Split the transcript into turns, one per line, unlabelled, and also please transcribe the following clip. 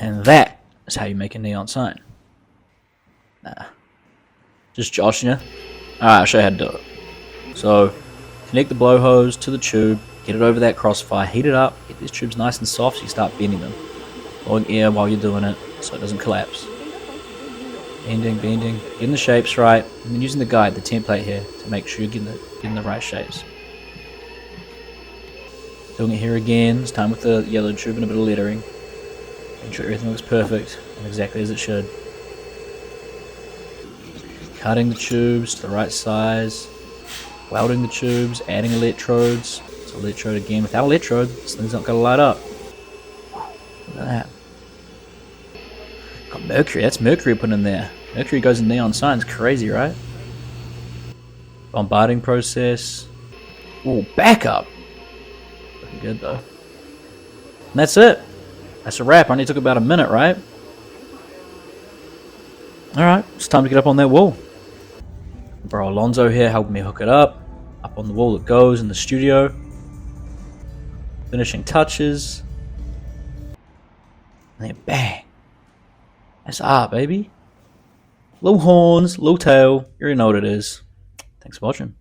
And that is how you make a neon sign. Nah. Just joshing you. Alright, I'll show you how to do it. So, connect the blow hose to the tube, get it over that crossfire, heat it up, get these tubes nice and soft so you start bending them. Blowing air while you're doing it so it doesn't collapse. Bending, getting the shapes right, and then using the guide, the template here, to make sure you're getting the right shapes. Doing it here again, this time with the yellow tube and a bit of lettering. Make sure everything looks perfect and exactly as it should. Cutting the tubes to the right size, welding the tubes, adding electrodes. So electrode again. Without electrode, this thing's not going to light up. Look at that. Got mercury. That's mercury put in there. Mercury goes in neon signs. Crazy, right? Bombarding process. Ooh, backup. Looking good though. And that's it. That's a wrap. Only took about a minute, right? Alright, it's time to get up on that wall. Bro Alonzo here helping me hook it up. Up on the wall it goes in the studio. Finishing touches. And then bang. That's art, baby. Little horns, little tail. You already know what it is. Thanks for watching.